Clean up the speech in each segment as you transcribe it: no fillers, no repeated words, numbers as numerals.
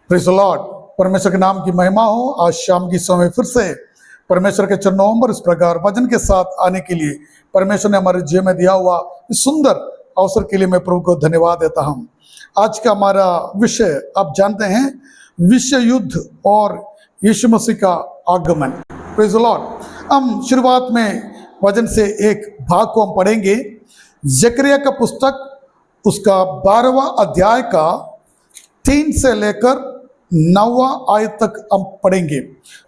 Praise the Lord. परमेश्वर के नाम की महिमा हो। आज शाम की समय फिर से परमेश्वर के चरणों पर इस प्रकार वचन के साथ आने के लिए परमेश्वर ने हमारे जीवन में दिया हुआ इस सुंदर अवसर के लिए मैं प्रभु को धन्यवाद देता हूं। आज का हमारा विषय आप जानते हैं, विश्व युद्ध और यीशु मसीह का आगमन। Praise the Lord. हम शुरुआत में वचन से एक भाग को हम पढ़ेंगे, जकरिया का पुस्तक उसका 12वां अध्याय का 3 से लेकर 9वां आयत तक हम पढ़ेंगे।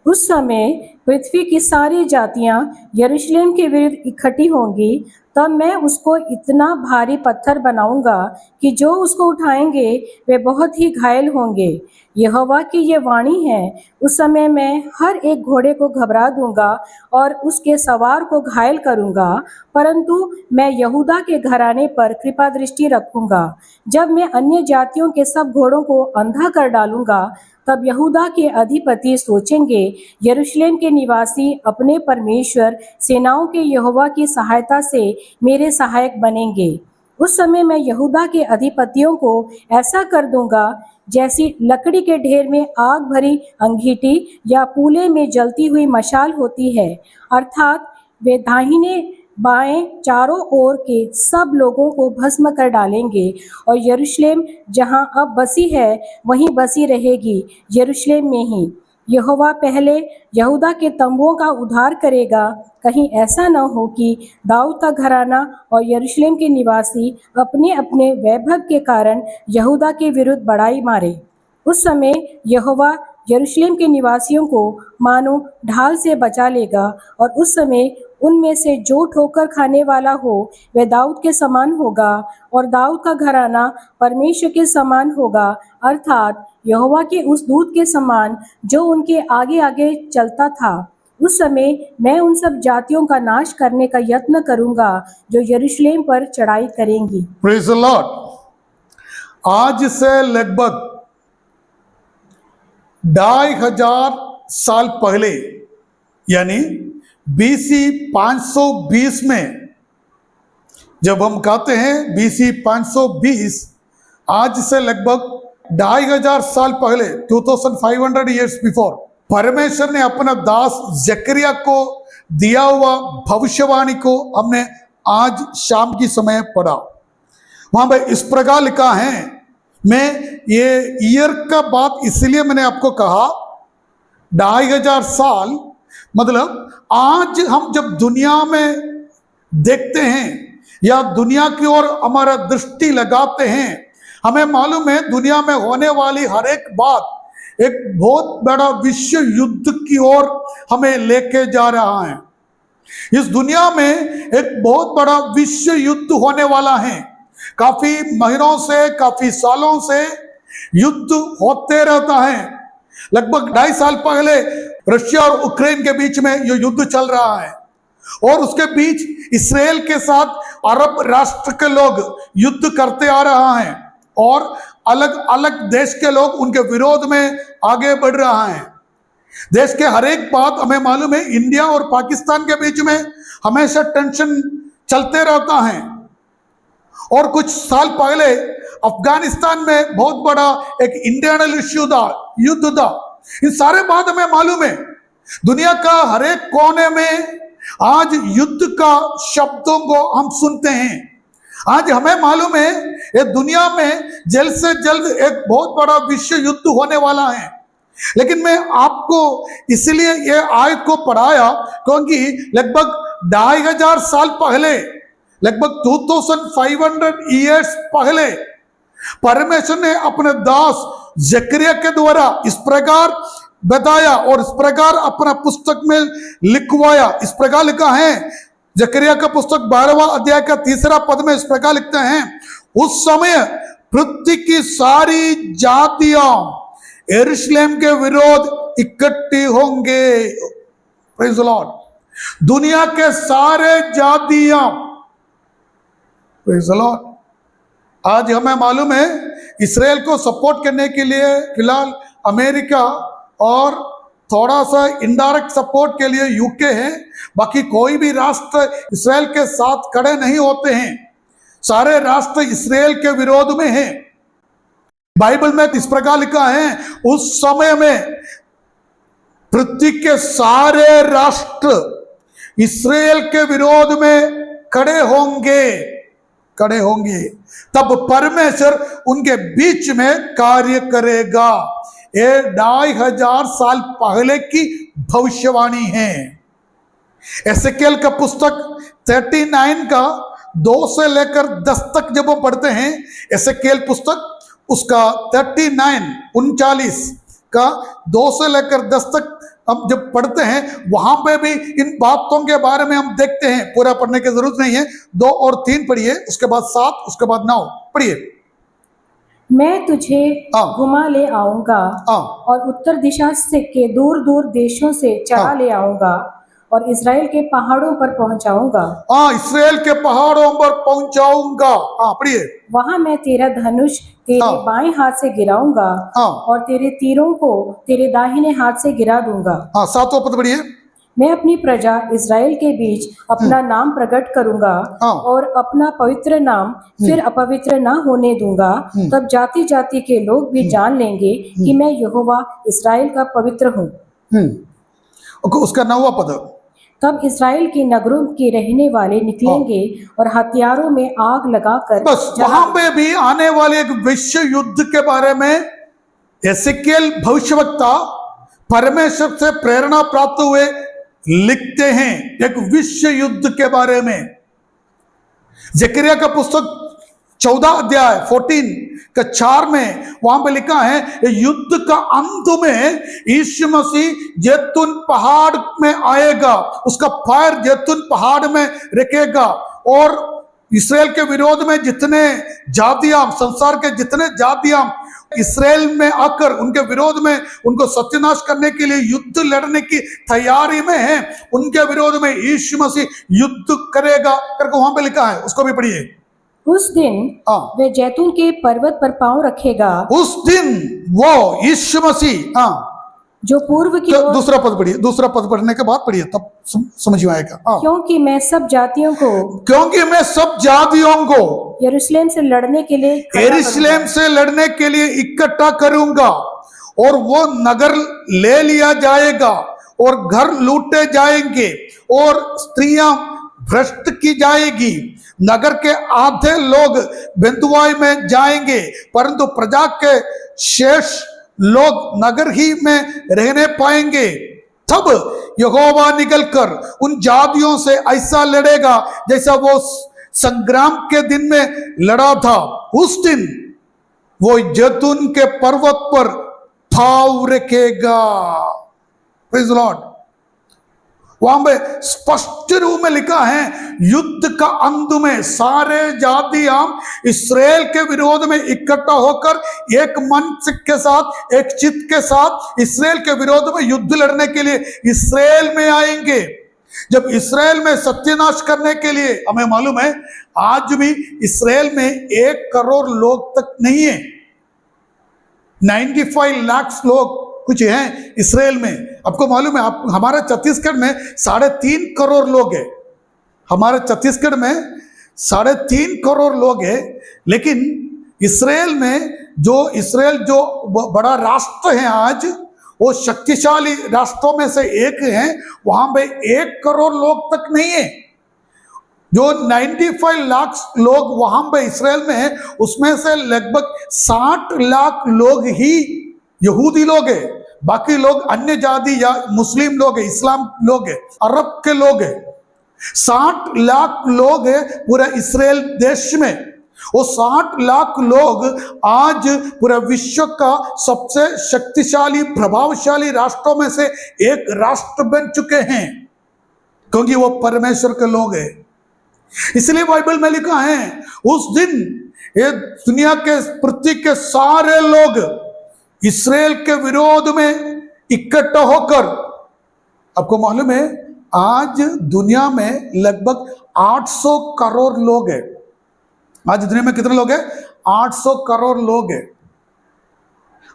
उस समय पृथ्वी की सारी जातियां यरूशलेम के विरुद्ध इकट्ठी होंगी। तब मैं उसको इतना भारी पत्थर बनाऊंगा कि जो उसको उठाएंगे वे बहुत ही घायल होंगे। यहोवा की ये वाणी है, उस समय मैं हर एक घोड़े को घबरा दूंगा और उसके सवार को घायल करूंगा, परंतु मैं यहूदा के घराने पर कृपा दृष्टि रखूंगा। जब मैं अन्य जातियों के सब घोड़ों को अंधा कर डालूंगा, तब यहूदा के अधिपति सोचेंगे, यरूशलेम के निवासी अपने परमेश्वर सेनाओं के यहोवा की सहायता से मेरे सहायक बनेंगे। उस समय मैं यहूदा के अधिपतियों को ऐसा कर दूंगा जैसी लकड़ी के ढेर में आग भरी अंगीठी या पूले में जलती हुई मशाल होती है, अर्थात वे दाहिने बाएं चारों ओर के सब लोगों को भस्म कर डालेंगे और यरूशलेम जहां अब बसी है वहीं बसी रहेगी, यरूशलेम में ही। यहोवा पहले यहूदा के तंबुओं का उद्धार करेगा, कहीं ऐसा न हो कि दाऊद का घराना और यरूशलेम के निवासी अपने अपने वैभव के कारण यहूदा के विरुद्ध बड़ाई मारे। उस समय यहोवा यरूशलेम के निवासियों को मानो ढाल से बचा लेगा, और उस समय उनमें से जो ठोकर खाने वाला हो वह दाऊद के समान होगा, और दाऊद का घराना परमेश्वर के समान होगा, अर्थात यहोवा के उस दूत के समान जो उनके आगे आगे चलता था। उस समय मैं उन सब जातियों का नाश करने का यत्न करूंगा जो यरूशलेम पर चढ़ाई करेंगी। Praise the Lord. आज से लगभग 2500 साल पहले, यानी BC 520 में, जब हम कहते हैं BC 520, आज से लगभग 2500 साल पहले, 2500 years बिफोर, परमेश्वर ने अपना दास जकरिया को दिया हुआ भविष्यवाणी को हमने आज शाम की समय पढ़ा। वहां पर इस प्रकार लिखा है, मैं ये ईयर का बात इसलिए मैंने आपको कहा 2500 साल, मतलब आज हम जब दुनिया में देखते हैं या दुनिया की ओर हमारा दृष्टि लगाते हैं, हमें मालूम है दुनिया में होने वाली हर एक बात एक बहुत बड़ा विश्व युद्ध की ओर हमें लेके जा रहा है। इस दुनिया में एक बहुत बड़ा विश्व युद्ध होने वाला है। काफी महीनों से, काफी सालों से युद्ध होते रहता है। लगभग 2.5 साल पहले रशिया और यूक्रेन के बीच में ये युद्ध चल रहा है, और उसके बीच इसराइल के साथ अरब राष्ट्र के लोग युद्ध करते आ रहा है, और अलग अलग देश के लोग उनके विरोध में आगे बढ़ रहा है। देश के हर एक बात हमें मालूम है, इंडिया और पाकिस्तान के बीच में हमेशा टेंशन चलते रहता है। और कुछ साल पहले अफगानिस्तान में बहुत बड़ा एक इंटरनल इश्यू था, युद्ध था। इन सारे बात हमें मालूम है। दुनिया का हर एक कोने में आज युद्ध का शब्दों को हम सुनते हैं। आज हमें मालूम है ये दुनिया में जल्द से जल्द एक बहुत बड़ा विश्व युद्ध होने वाला है। लेकिन मैं आपको इसलिए ये आयत को पढ़ाया क्योंकि लगभग 2500 साल पहले, लगभग 2500 years पहले परमेश्वर ने अपने दास जकरिया के द्वारा इस प्रकार बताया और इस प्रकार अपना पुस्तक में लिखवाया। इस प्रकार लिखा है, जकरिया का पुस्तक 12वां अध्याय का 3रा पद में इस प्रकार लिखते हैं, उस समय पृथ्वी की सारी जातियां यरूशलेम के विरोध इकट्ठी होंगे। Praise the Lord. दुनिया के सारे जातियां, प्रेज़ द लॉर्ड। आज हमें मालूम है इसराइल को सपोर्ट करने के लिए फिलहाल अमेरिका और थोड़ा सा इनडायरेक्ट सपोर्ट के लिए यूके है, बाकी कोई भी राष्ट्र इसराइल के साथ खड़े नहीं होते हैं। सारे राष्ट्र इसराइल के विरोध में हैं। बाइबल में इस प्रकार लिखा है, उस समय में पृथ्वी के सारे राष्ट्र इसराइल के विरोध में खड़े होंगे, तब परमेश्वर उनके बीच में कार्य करेगा। ये 2500 साल पहले की भविष्यवाणी है। एसेकिएल का पुस्तक 39 का 2 से लेकर 10 तक जब हम पढ़ते हैं, एसेकिएल पुस्तक उसका 39 का 2 से लेकर 10 तक हम जब पढ़ते हैं, वहां पे भी इन बातों के बारे में हम देखते हैं। पूरा पढ़ने की जरूरत नहीं है, 2 और 3 पढ़िए, उसके बाद 7, उसके बाद 9 पढ़िए। मैं तुझे घुमा ले आऊंगा और उत्तर दिशा से के दूर दूर देशों से चला ले आऊंगा और इस्राएल के पहाड़ों पर पहुंचाऊंगा। इसराइल के पहाड़ों पर पहुंचाऊंगा। पढ़िए। वहां मैं तेरा धनुष तेरे बाएं हाथ से गिराऊंगा और तेरे तीरों को तेरे दाहिने हाथ से गिरा दूंगा। 7वां पद पढ़िए। मैं अपनी प्रजा इस्राएल के बीच अपना नाम प्रकट करूंगा और अपना पवित्र नाम फिर अपवित्र ना होने दूंगा। तब जाति जाति के लोग भी जान लेंगे कि मैं यहोवा इस्राएल का पवित्र हूँ। उसका 9वां पद। तब इस्राएल के नगरों के रहने वाले निकलेंगे और हथियारों में आग लगाकर, बस वहां पे भी आने वाले एक विश्व युद्ध के बारे में एसेकिएल भविष्यवक्ता परमेश्वर से प्रेरणा प्राप्त हुए लिखते हैं, एक विश्व युद्ध के बारे में। जकरिया का पुस्तक 14 अध्याय 14 का 4 में वहां पे लिखा है, युद्ध का अंत में यीशु मसीह जैतून पहाड़ में आएगा, उसका पैर जैतून पहाड़ में रखेगा और इसराइल के विरोध में जितने जातियां, संसार के जितने जातियां इसराइल में आकर उनके विरोध में उनको सत्यानाश करने के लिए युद्ध लड़ने की तैयारी में हैं, उनके विरोध में यीशु मसीह युद्ध करेगा करके वहां पे लिखा है। उसको भी पढ़िए। उस दिन वे जैतून के पर्वत पर पांव रखेगा। उस दिन वो यीशु मसीह जो पूर्व की तो दूसरा पद पढ़िए, दूसरा पद पढ़ने के बाद पढ़िए, तब समझ में आएगा। क्योंकि मैं सब जातियों को यरूशलेम से लड़ने के लिए इकट्ठा करूंगा और वो नगर ले लिया जाएगा और घर लूटे जाएंगे और स्त्रियां भ्रष्ट की जाएगी। नगर के आधे लोग बंधुआई में जाएंगे, परंतु प्रजा के शेष लोग नगर ही में रहने पाएंगे। तब यहोवा निकलकर उन जातियों से ऐसा लड़ेगा जैसा वो संग्राम के दिन में लड़ा था। उस दिन वो जैतून के पर्वत पर पाँव रखेगा। Praise the Lord. वहां पे स्पष्ट रूप में लिखा है, युद्ध का अंत में सारे जातियां इस्राएल के विरोध में इकट्ठा होकर एक मन के साथ, एक चित्त के साथ इस्राएल के विरोध में युद्ध लड़ने के लिए इस्राएल में आएंगे। जब इस्राएल में सत्यानाश करने के लिए, हमें मालूम है आज भी इस्राएल में 1 करोड़ लोग तक नहीं है, 95 लाख लोग कुछ हैं इस्राएल में। आपको मालूम है, आप हमारे छत्तीसगढ़ में 3.5 करोड़ लोग हैं। हमारे छत्तीसगढ़ में 3.5 करोड़ लोग हैं, लेकिन इस्राएल में इस्राएल जो बड़ा राष्ट्र है आज, वो शक्तिशाली राष्ट्रों में से एक है। वहां पे 1 करोड़ लोग तक नहीं है। जो 95 लाख लोग वहां पे इस्राएल में है, उसमें से लगभग 60 लाख लोग ही यहूदी लोग हैं, बाकी लोग अन्य जाति या मुस्लिम लोग हैं, इस्लाम लोग हैं, अरब के लोग हैं। 60 लाख लोग हैं पूरा इस्राएल देश में। वो 60 लाख लोग आज पूरा विश्व का सबसे शक्तिशाली प्रभावशाली राष्ट्रों में से एक राष्ट्र बन चुके हैं, क्योंकि वो परमेश्वर के लोग हैं। इसलिए बाइबल में लिखा है, उस दिन ये दुनिया के पृथ्वी के सारे लोग इस्राएल के विरोध में इकट्ठा होकर, आपको मालूम है आज दुनिया में लगभग 800 करोड़ लोग हैं। आज दुनिया में कितने लोग हैं? 800 करोड़ लोग हैं।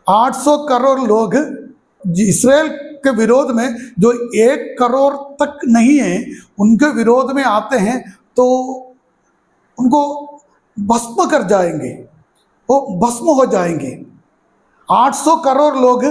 800 करोड़ लोग इस्राएल के विरोध में जो 1 करोड़ तक नहीं है उनके विरोध में आते हैं तो उनको भस्म कर जाएंगे, वो भस्म हो जाएंगे। 800 करोड़ लोग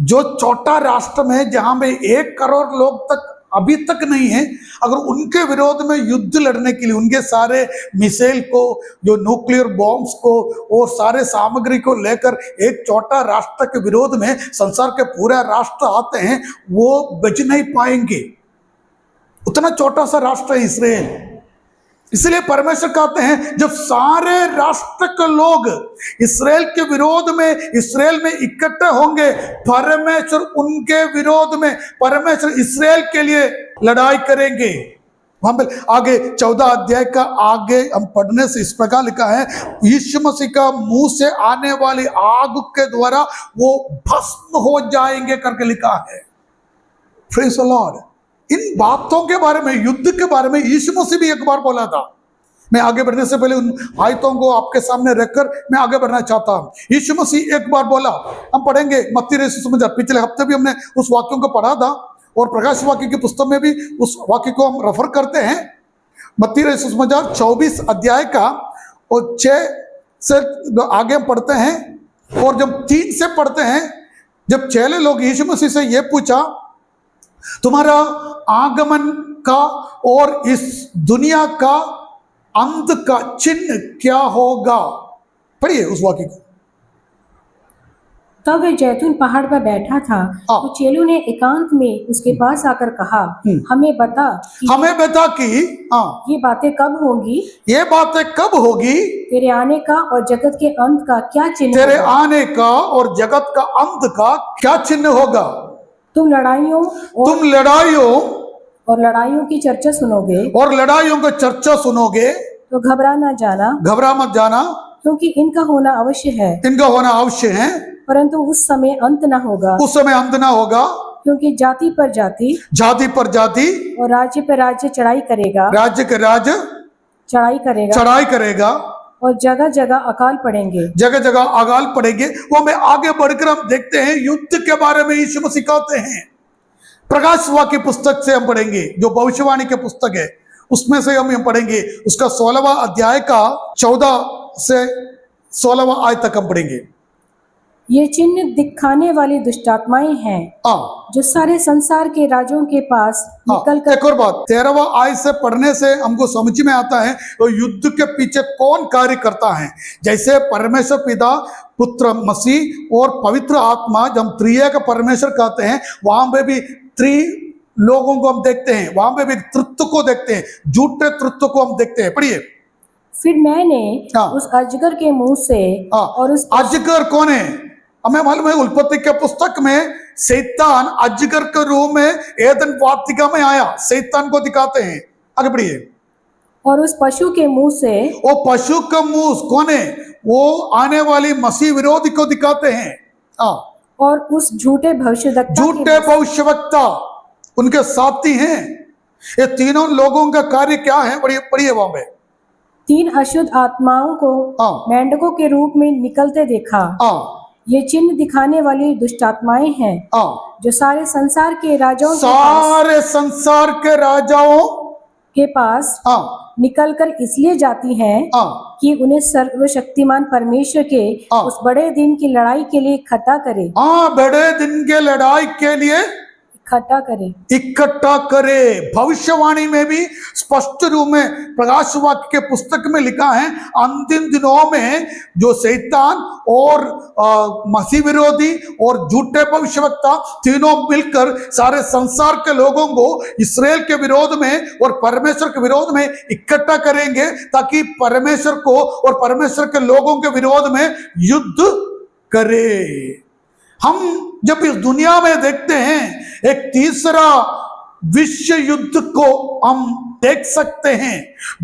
जो छोटा राष्ट्र में जहां में 1 करोड़ लोग तक अभी तक नहीं है, अगर उनके विरोध में युद्ध लड़ने के लिए उनके सारे मिसाइल को, जो न्यूक्लियर बॉम्ब्स को और सारे सामग्री को लेकर एक छोटा राष्ट्र के विरोध में संसार के पूरे राष्ट्र आते हैं, वो बच नहीं पाएंगे। उतना छोटा सा राष्ट्र है इसराइल। इसलिए परमेश्वर कहते हैं जब सारे राष्ट्र के लोग इसराइल के विरोध में इसराइल में इकट्ठे होंगे, परमेश्वर उनके विरोध में, परमेश्वर इसराइल के लिए लड़ाई करेंगे। वहां पर आगे 14 अध्याय का आगे हम पढ़ने से इस प्रकार लिखा है, यीशु मसीह का मुंह से आने वाली आग के द्वारा वो भस्म हो जाएंगे करके लिखा है। Praise the Lord. इन बातों के बारे में, युद्ध के बारे में यीशु मसीह भी एक बार बोला था। मैं आगे बढ़ने से पहले उन आयतों को आपके सामने रखकर मैं आगे बढ़ना चाहता हूं। यीशु मसीह एक बार बोला, हम पढ़ेंगे मत्ती रईस सुसमाचार, पिछले हफ्ते भी हमने उस वाक्यों को पढ़ा था और प्रकाश वाक्य की पुस्तक में भी उस वाक्य को हम रेफर करते हैं। मत्ती रईस सुसमाचार 24 अध्याय का और 6 से आगे हम पढ़ते हैं और जब 3 से पढ़ते हैं, जब चेले लोग यीशु मसीह से यह पूछा, तुम्हारा आगमन का और इस दुनिया का अंत का चिन्ह क्या होगा? पढ़िए उस वाक्य को। तब वह जैतून पहाड़ पर बैठा था तो चेलों ने एकांत में उसके पास आकर कहा, हमें बता कि ये बातें कब होंगी? ये बातें कब होगी? तेरे आने का और जगत के अंत का क्या चिन्ह? तेरे आने का और जगत का अंत का क्या चिन्ह होगा? तुम लड़ाइयों और लड़ाइयों की चर्चा सुनोगे तो घबरा मत जाना, क्योंकि इनका होना अवश्य है, परंतु उस समय अंत ना होगा, क्योंकि जाति पर जाति और राज्य पर राज्य चढ़ाई करेगा और जगह जगह अकाल पड़ेंगे। वो में आगे बढ़कर हम देखते हैं युद्ध के बारे में यीशु मसीह कहते हैं। प्रकाश वाक्य पुस्तक से हम पढ़ेंगे, जो भविष्यवाणी के पुस्तक है उसमें से हम पढ़ेंगे, उसका 16वां अध्याय का 14 से 16वां आयत तक हम पढ़ेंगे। ये चिन्ह दिखाने वाली दुष्टात्माएं हैं जो सारे संसार के राजों के पास निकल कर। एक और बात, 13वां आयत से पढ़ने से हमको समझ में आता है तो युद्ध के पीछे कौन कार्य करता है। जैसे परमेश्वर पिता, पुत्र मसीह और पवित्र आत्मा, जब हम त्रिएक परमेश्वर कहते हैं, वहां पे भी 3 लोगों को हम देखते हैं, वहां पे भी तृत्व को देखते हैं, झूठे तृत्व को हम देखते हैं। पढ़िए। फिर मैंने उस अजगर के मुंह से और उस अजगर कौन है? हमें मालूम है उत्पत्ति के पुस्तक में शैतान अजगर के रूप में एदन वाटिका में आया, शैतान को दिखाते हैं। आगे बढ़िए। और उस पशु के मुंह से, वो पशु का मुंह कौन है? वो आने वाली मसीह विरोधी को दिखाते हैं। और उस झूठे भविष्यवक्ता उनके साथी हैं। ये तीनों लोगों का कार्य क्या है? पढ़िए वहां पे। 3 अशुद्ध आत्माओं को मेंढकों के रूप में निकलते देखा। ये चिन्ह दिखाने वाली दुष्टात्माएं हैं जो सारे संसार के राजाओं के पास निकलकर इसलिए जाती हैं कि उन्हें सर्वशक्तिमान परमेश्वर के उस बड़े दिन की लड़ाई के लिए बड़े दिन के लड़ाई के लिए इकट्ठा करे। भविष्यवाणी में भी स्पष्ट रूप में प्रकाश वाक्य के पुस्तक में लिखा है, अंतिम दिनों में जो शैतान और मसीह विरोधी और झूठे भविष्यवक्ता तीनों मिलकर सारे संसार के लोगों को इस्राएल के विरोध में और परमेश्वर के विरोध में इकट्ठा करेंगे, ताकि परमेश्वर को और परमेश्वर के लोगों के विरोध में युद्ध करे। हम जब इस दुनिया में देखते हैं एक तीसरा विश्व युद्ध को हम देख सकते हैं।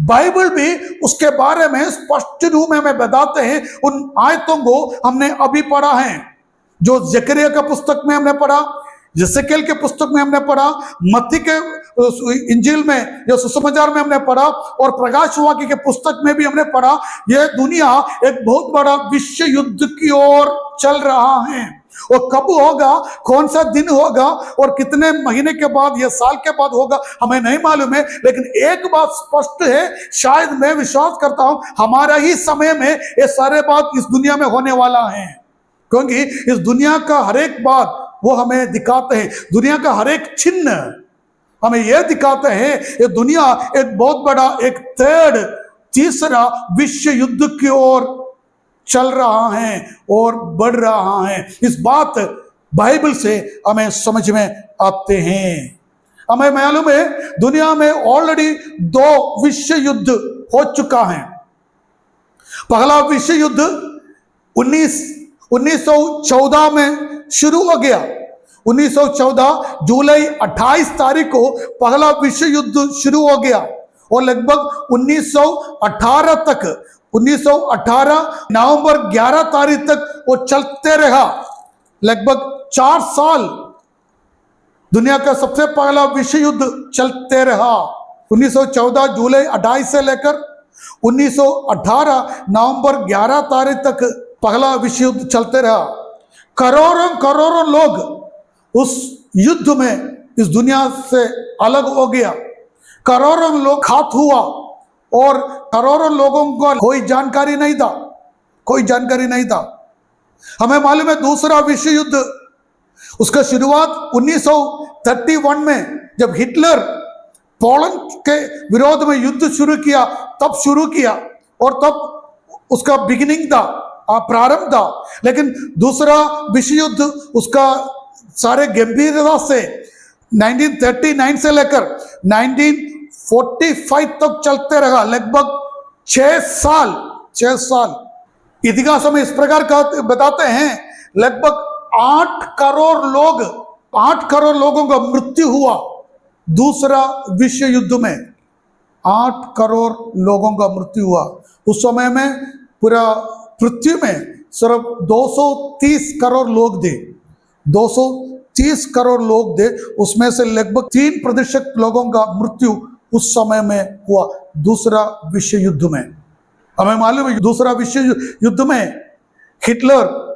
बाइबल भी उसके बारे में स्पष्ट रूप में हमें बताते हैं। उन आयतों को हमने अभी पढ़ा है, जो जकरिया का पुस्तक में हमने पढ़ा, यसेकेल के पुस्तक में हमने पढ़ा, मत्ती के इंजील में जो सुसमाचार में हमने पढ़ा और प्रकाश वाक्य के पुस्तक में भी हमने पढ़ा। यह दुनिया एक बहुत बड़ा विश्व युद्ध की ओर चल रहा है वो कब होगा, कौन सा दिन होगा और कितने महीने के बाद या साल के बाद होगा हमें नहीं मालूम है, लेकिन एक बात स्पष्ट है, शायद मैं विश्वास करता हूं हमारा ही समय में ये सारे बात इस दुनिया में होने वाला है, क्योंकि इस दुनिया का हर एक बात वो हमें दिखाते हैं, दुनिया का हर एक चिन्ह हमें यह दिखाते हैं ये दुनिया एक बहुत बड़ा एक तीसरा विश्व युद्ध की ओर चल रहा है और बढ़ रहा है। इस बात बाइबल से हमें समझ में आते हैं। हमें मालूम है दुनिया में ऑलरेडी 2 विश्व युद्ध हो चुका है। पहला विश्व युद्ध 1914 में शुरू हो गया। 1914 जुलाई 28 तारीख को पहला विश्व युद्ध शुरू हो गया और लगभग 1918 तक 1918 नवंबर 11 तारीख तक वो चलते रहा। लगभग 4 साल दुनिया का सबसे पहला विश्व युद्ध चलते रहा। 1914 जुलाई 28 से लेकर 1918 नवंबर 11 तारीख तक पहला विश्व युद्ध चलते रहा। करोड़ों करोड़ों लोग उस युद्ध में इस दुनिया से अलग हो गया। करोड़ों लोग घात हुआ और करोड़ों लोगों को कोई जानकारी नहीं था, कोई जानकारी नहीं था। हमें मालूम है दूसरा विश्व युद्ध उसका शुरुआत 1931 में जब हिटलर पोलैंड के विरोध में युद्ध शुरू किया, तब शुरू किया और तब उसका बिगिनिंग था, प्रारंभ था। लेकिन दूसरा विश्व युद्ध उसका सारे गंभीरता से 1939 से लेकर 1945 तक चलते रहा। लगभग 6 साल। इतिहास हमें इस प्रकार का बताते हैं लगभग 8 करोड़ लोगों का मृत्यु हुआ दूसरा विश्व युद्ध में। 8 करोड़ लोगों का मृत्यु हुआ। उस समय में पूरा पृथ्वी में सिर्फ 230 करोड़ लोग थे। 230 करोड़ लोग थे, उसमें से लगभग 3% लोगों का मृत्यु उस समय में हुआ दूसरा विश्व युद्ध में। हमें मालूम है दूसरा विश्व युद्ध में हिटलर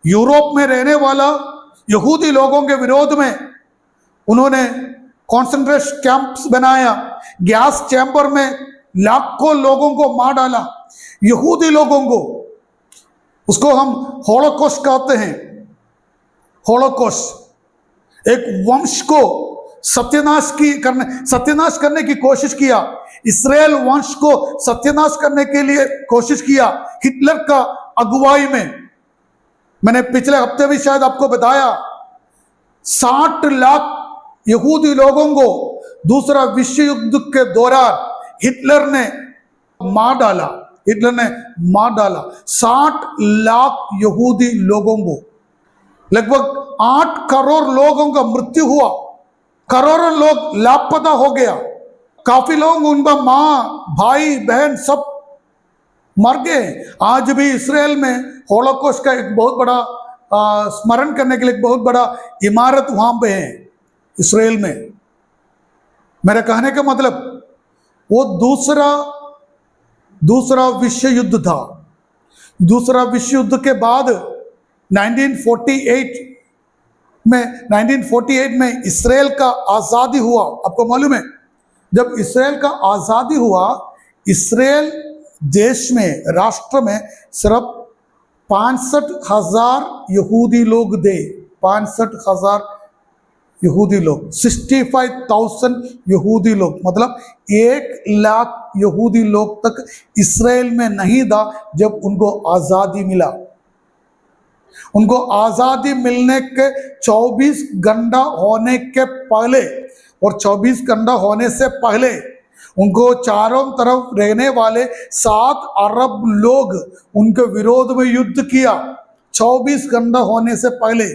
यूरोप में रहने वाला यहूदी लोगों के विरोध में उन्होंने कॉन्सेंट्रेशन कैंप्स बनाया, गैस चैम्बर में लाखों लोगों को मार डाला, यहूदी लोगों को। उसको हम होलोकॉस्ट कहते हैं। होलोकॉस्ट एक वंश को सत्यानाश करने की कोशिश किया। इस्राएल वंश को सत्यानाश करने के लिए कोशिश किया हिटलर का अगुवाई में। मैंने पिछले हफ्ते भी शायद आपको बताया 60 लाख यहूदी लोगों को दूसरा विश्व युद्ध के दौरान हिटलर ने मार डाला। 60 लाख यहूदी लोगों को, लगभग 8 करोड़ लोगों का मृत्यु हुआ। करोड़ों लोग लापता हो गया। काफी लोग, उनका माँ भाई बहन सब मर गए। आज भी इसराइल में होलोकॉस्ट का एक बहुत बड़ा स्मरण करने के लिए एक बहुत बड़ा इमारत वहां पे है इसराइल में। मेरे कहने का मतलब वो दूसरा विश्व युद्ध था। दूसरा विश्व युद्ध के बाद 1948 में इसराइल का आज़ादी हुआ। आपको मालूम है जब इसराइल का आज़ादी हुआ, इसराइल देश में, राष्ट्र में सिर्फ 65,000 यहूदी लोग थे। 65,000 यहूदी लोग, 65,000 यहूदी लोग, मतलब 1 लाख यहूदी लोग तक इसराइल में नहीं था जब उनको आज़ादी मिला। उनको आज़ादी मिलने के 24 घंटा होने के पहले और 24 घंटा होने से पहले उनको चारों तरफ रहने वाले 7 अरब लोग उनके विरोध में युद्ध किया। 24 घंटा होने से पहले,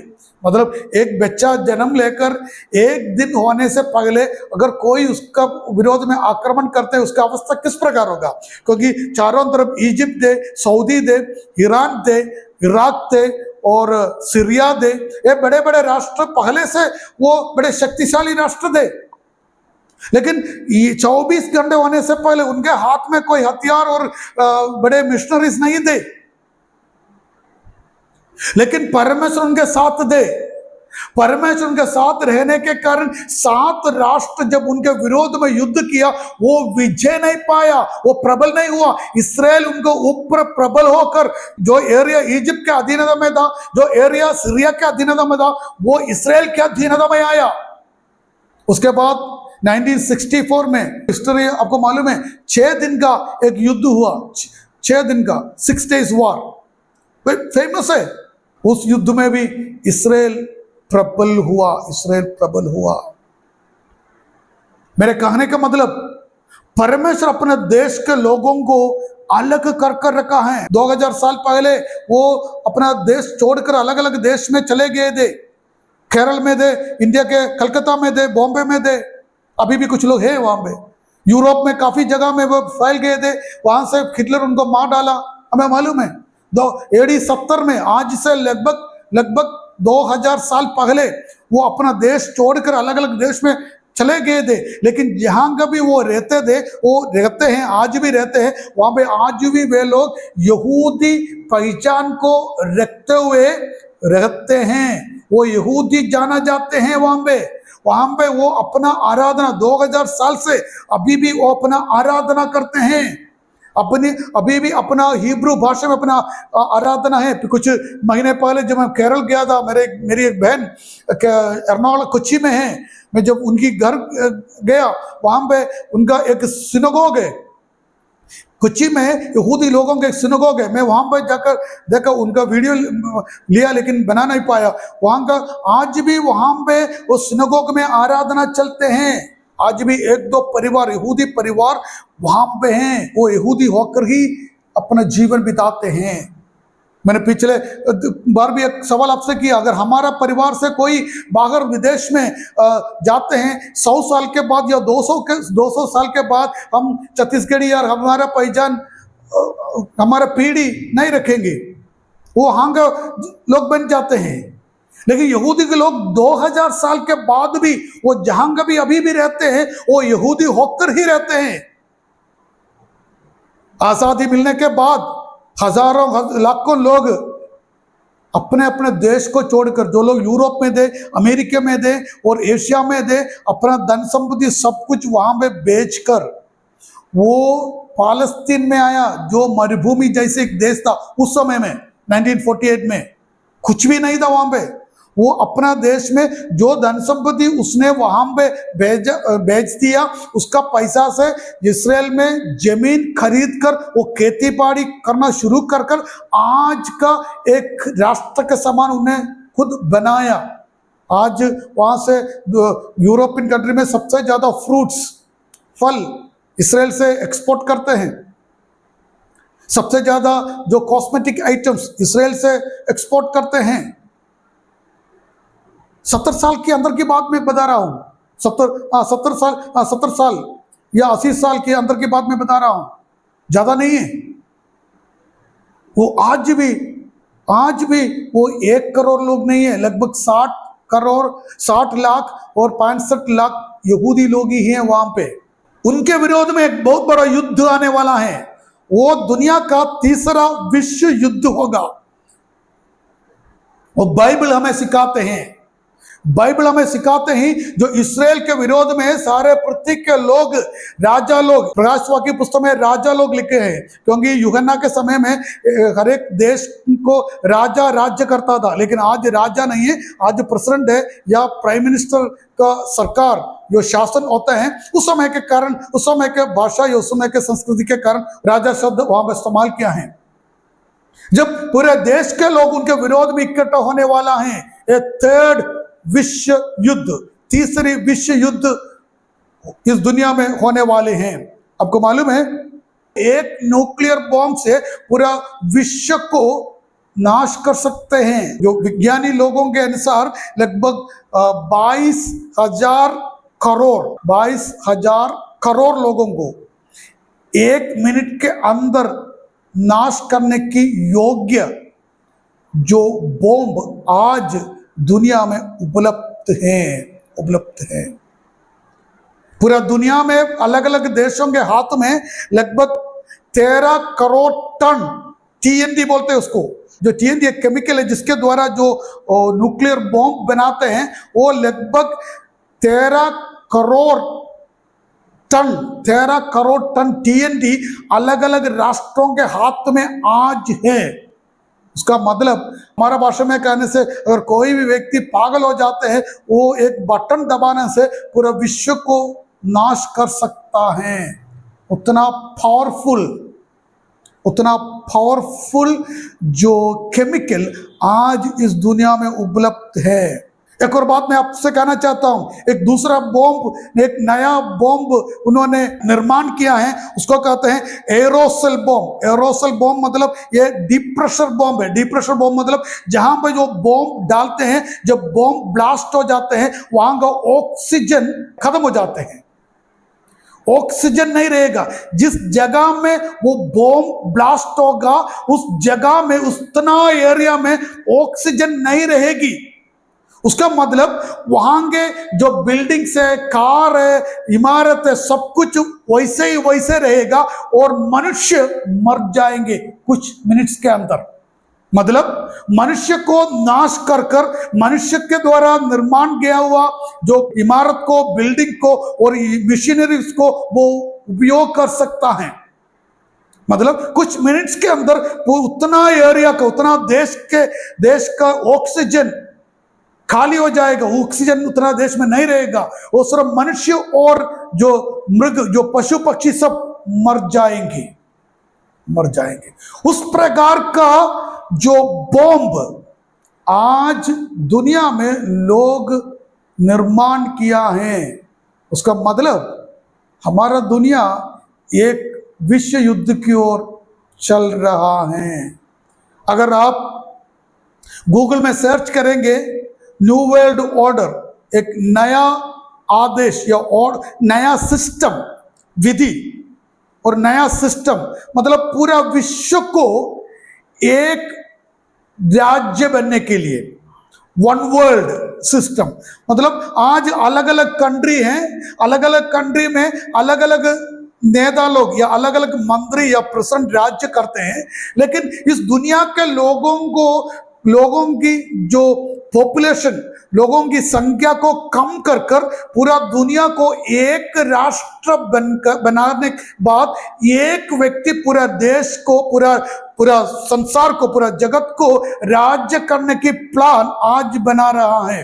मतलब एक बच्चा जन्म लेकर 1 दिन होने से पहले अगर कोई उसका विरोध में आक्रमण करते हैं उसका अवस्था किस प्रकार होगा। क्योंकि चारों तरफ इजिप्ट थे, सऊदी थे, ईरान थे, इराक थे और सीरिया थे। ये बड़े बड़े राष्ट्र पहले से वो बड़े शक्तिशाली राष्ट्र थे, लेकिन ये 24 घंटे होने से पहले उनके हाथ में कोई हथियार और बड़े मिशनरीज नहीं थे। लेकिन परमेश्वर उनके साथ दे। परमेश्वर उनके साथ रहने के कारण 7 राष्ट्र जब उनके विरोध में युद्ध किया, वो विजय नहीं पाया, वो प्रबल नहीं हुआ। इसराइल उनको ऊपर प्रबल होकर, जो एरिया इजिप्ट के अधीनता में था, जो एरिया सीरिया के अधीनता में था, वो इसराइल के अधीनता में आया। उसके बाद 1964 में हिस्ट्री आपको मालूम है, 6 दिन का एक युद्ध हुआ, 6 दिन का, 6 days वॉर, फेमस है। उस युद्ध में भी इसराइल प्रबल हुआ, इसराइल प्रबल हुआ। मेरे कहने का मतलब, परमेश्वर अपने देश के लोगों को अलग कर कर रखा है। 2000 साल पहले वो अपना देश छोड़कर अलग अलग देश में चले गए थे। केरल में थे, इंडिया के कलकत्ता में थे, बॉम्बे में थे, अभी भी कुछ लोग हैं वहां पे। यूरोप में काफी जगह में वो फैल गए थे, वहां से हिटलर उनको मार डाला, हमें मालूम है। AD 70 में, आज से लगभग 2000 साल पहले वो अपना देश छोड़कर अलग अलग देश में चले गए थे। लेकिन जहां कभी वो रहते थे, वो रहते हैं, आज भी रहते हैं वहां पे। आज भी वे लोग यहूदी पहचान को रखते हुए रहते हैं, वो यहूदी जाना जाते हैं वहां पे वो अपना आराधना 2000 साल से अभी भी वो अपना आराधना करते हैं। अभी भी अपना हिब्रू भाषा में अपना आराधना है। कुछ महीने पहले जब मैं केरल गया था, मेरी एक बहन एर्नाकुलम कोच्चि में है, मैं जब उनकी घर गया, वहां पे उनका एक सिनेगोग है, कोच्चि में यहूदी लोगों के एक सिनेगोग है। मैं वहां पर जाकर देखा, उनका वीडियो लिया लेकिन बना नहीं पाया। वहां का आज भी वहां पे उस सिनेगोग में आराधना चलते हैं। आज भी 1-2 परिवार, यहूदी परिवार वहां पे हैं, वो यहूदी होकर ही अपना जीवन बिताते हैं। मैंने पिछले बार भी एक सवाल आपसे किया, अगर हमारा परिवार से कोई बाहर विदेश में जाते हैं 100 साल के बाद या 200 साल के बाद, हम छत्तीसगढ़ी और हमारा पहचान, हमारा पीढ़ी नहीं रखेंगे, वो वहां के लोग बन जाते हैं। लेकिन यहूदी के लोग 2000 साल के बाद भी वो जहां कभी अभी भी रहते हैं, वो यहूदी होकर ही रहते हैं। आजादी मिलने के बाद हजारों लाखों लोग अपने अपने देश को छोड़कर, जो लोग यूरोप में थे, अमेरिका में थे और एशिया में थे, अपना धन संपत्ति सब कुछ वहां पे बेचकर वो पालस्तीन में आया, जो मरुभूमि जैसे एक देश था उस समय में। 1948 में कुछ भी नहीं था वहां पे। वो अपना देश में जो धन संपत्ति उसने वहां पे बेच दिया, उसका पैसा से इसराइल में जमीन खरीद कर वो खेती बाड़ी करना शुरू कर आज का एक राष्ट्र के समान उन्हें खुद बनाया। आज वहां से यूरोपियन कंट्री में सबसे ज्यादा फ्रूट्स, फल इसराइल से एक्सपोर्ट करते हैं। सबसे ज्यादा जो कॉस्मेटिक आइटम्स इसराइल से एक्सपोर्ट करते हैं। 70 साल के अंदर की बात मैं बता रहा हूं, 70 साल या 80 साल के अंदर की बात मैं बता रहा हूं, ज्यादा नहीं है। वो आज भी वो 1 करोड़ लोग नहीं है, लगभग 60 लाख और 65 लाख यहूदी लोग ही हैं वहां पे। उनके विरोध में एक बहुत बड़ा युद्ध आने वाला है। वो दुनिया का 3रा विश्व युद्ध होगा। वो बाइबल हमें सिखाते हैं, जो इसराइल के विरोध में सारे पृथ्वी के लोग, राजा लोग, प्रकाशवाक्य पुस्तक में राजा लोग लिखे हैं, क्योंकि यूहन्ना के समय में हर एक देश को राजा राज्य करता था। लेकिन आज राजा नहीं है, आज प्रेसिडेंट है या प्राइम मिनिस्टर का सरकार जो शासन होता है। उस समय के कारण, उस समय के भाषा या उस समय के संस्कृति के कारण राजा शब्द वहां पर इस्तेमाल किया है। जब पूरे देश के लोग उनके विरोध में इकट्ठा होने वाला है, ये 3rd विश्व युद्ध, 3री विश्व युद्ध इस दुनिया में होने वाले हैं। आपको मालूम है, एक न्यूक्लियर बॉम्ब से पूरा विश्व को नाश कर सकते हैं। जो विज्ञानी लोगों के अनुसार लगभग 22,000 करोड़ लोगों को 1 मिनट के अंदर नाश करने की योग्य जो बॉम्ब आज दुनिया में उपलब्ध हैं। पूरा दुनिया में अलग अलग देशों के हाथ में लगभग 13 करोड़ टन TNT बोलते हैं उसको, जो टीएनडी एक केमिकल है जिसके द्वारा जो न्यूक्लियर बॉम्ब बनाते हैं, वो लगभग 13 करोड़ टन टीएनडी अलग अलग राष्ट्रों के हाथ में आज है। उसका मतलब हमारा भाषा में कहने से, अगर कोई भी व्यक्ति पागल हो जाते हैं, वो एक बटन दबाने से पूरा विश्व को नाश कर सकता है। उतना पावरफुल जो केमिकल आज इस दुनिया में उपलब्ध है। एक और बात मैं आपसे कहना चाहता हूं, एक दूसरा बॉम्ब, एक नया बॉम्ब उन्होंने निर्माण किया है, उसको कहते हैं एरोसल बॉम्ब। एरोसल बॉम्ब मतलब ये डीप प्रेशर बॉम्ब है। डीप प्रेशर बॉम्ब मतलब जहां पे जो बॉम्ब डालते हैं, जब बॉम्ब ब्लास्ट हो जाते हैं, वहां का ऑक्सीजन खत्म हो जाते हैं, ऑक्सीजन नहीं रहेगा। जिस जगह में वो बॉम्ब ब्लास्ट होगा, उस जगह में, उतना एरिया में ऑक्सीजन नहीं रहेगी। उसका मतलब वहां के जो बिल्डिंग्स है, कार है, इमारत है, सब कुछ वैसे ही वैसे रहेगा और मनुष्य मर जाएंगे कुछ मिनट्स के अंदर। मतलब मनुष्य को नाश कर कर मनुष्य के द्वारा निर्माण किया हुआ जो इमारत को, बिल्डिंग को और मशीनरीज को वो उपयोग कर सकता है। मतलब कुछ मिनट्स के अंदर वो उतना एरिया का, उतना देश का ऑक्सीजन खाली हो जाएगा। ऑक्सीजन उतना देश में नहीं रहेगा। वो सिर्फ मनुष्य और जो मृग, जो पशु पक्षी सब मर जाएंगे। उस प्रकार का जो बॉम्ब आज दुनिया में लोग निर्माण किया है, उसका मतलब हमारा दुनिया एक विश्व युद्ध की ओर चल रहा है। अगर आप गूगल में सर्च करेंगे न्यू वर्ल्ड ऑर्डर, एक नया आदेश या और नया सिस्टम, विधि और नया सिस्टम, मतलब पूरा विश्व को एक राज्य बनने के लिए वन वर्ल्ड सिस्टम। मतलब आज अलग अलग कंट्री हैं, अलग अलग कंट्री में अलग अलग नेता लोग या अलग अलग मंत्री या प्रेसिडेंट राज्य करते हैं, लेकिन इस दुनिया के लोगों की जो पॉपुलेशन, लोगों की संख्या को कम कर कर पूरा दुनिया को एक राष्ट्र बनाने के बाद एक व्यक्ति पूरा देश को, पूरा संसार को, पूरा जगत को राज्य करने की प्लान आज बना रहा है।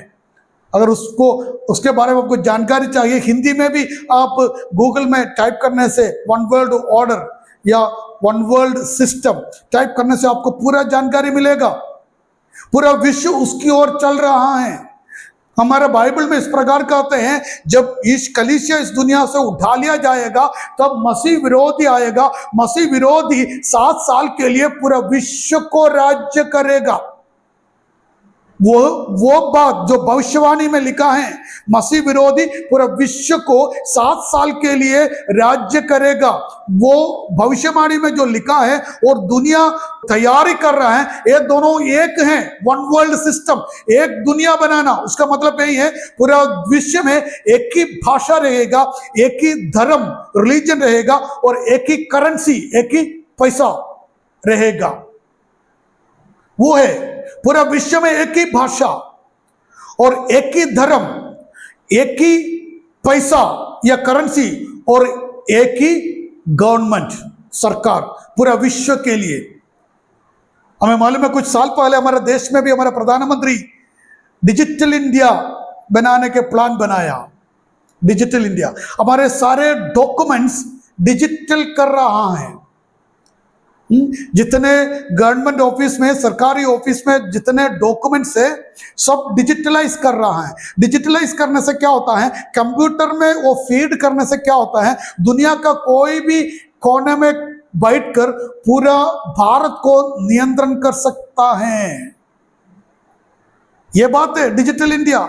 अगर उसके बारे में आपको जानकारी चाहिए, हिंदी में भी आप गूगल में टाइप करने से वन वर्ल्ड ऑर्डर या वन वर्ल्ड सिस्टम टाइप करने से आपको पूरा जानकारी मिलेगा। पूरा विश्व उसकी ओर चल रहा है। हमारा बाइबल में इस प्रकार कहते हैं, जब इस कलीसिया इस दुनिया से उठा लिया जाएगा, तब मसीह विरोधी आएगा। मसीह विरोधी 7 साल के लिए पूरा विश्व को राज्य करेगा। वो बात जो भविष्यवाणी में लिखा है, मसीह विरोधी पूरा विश्व को 7 साल के लिए राज्य करेगा, वो भविष्यवाणी में जो लिखा है और दुनिया तैयारी कर रहा है, ये दोनों एक हैं। वन वर्ल्ड सिस्टम, एक दुनिया बनाना, उसका मतलब यही है पूरा विश्व में एक ही भाषा रहेगा, एक ही धर्म, रिलीजन रहेगा और एक ही करेंसी, एक ही पैसा रहेगा। वो है पूरा विश्व में एक ही भाषा और एक ही धर्म, एक ही पैसा या करेंसी और एक ही गवर्नमेंट, सरकार, पूरा विश्व के लिए। हमें मालूम है कुछ साल पहले हमारे देश में भी हमारा प्रधानमंत्री डिजिटल इंडिया बनाने के प्लान बनाया। डिजिटल इंडिया हमारे सारे डॉक्यूमेंट्स डिजिटल कर रहा है। जितने गवर्नमेंट ऑफिस में, सरकारी ऑफिस में जितने डॉक्यूमेंट्स है, सब डिजिटलाइज कर रहा है। डिजिटलाइज करने से क्या होता है, कंप्यूटर में वो फीड करने से क्या होता है, दुनिया का कोई भी कोने में बैठकर पूरा भारत को नियंत्रण कर सकता है। ये बात है, डिजिटल इंडिया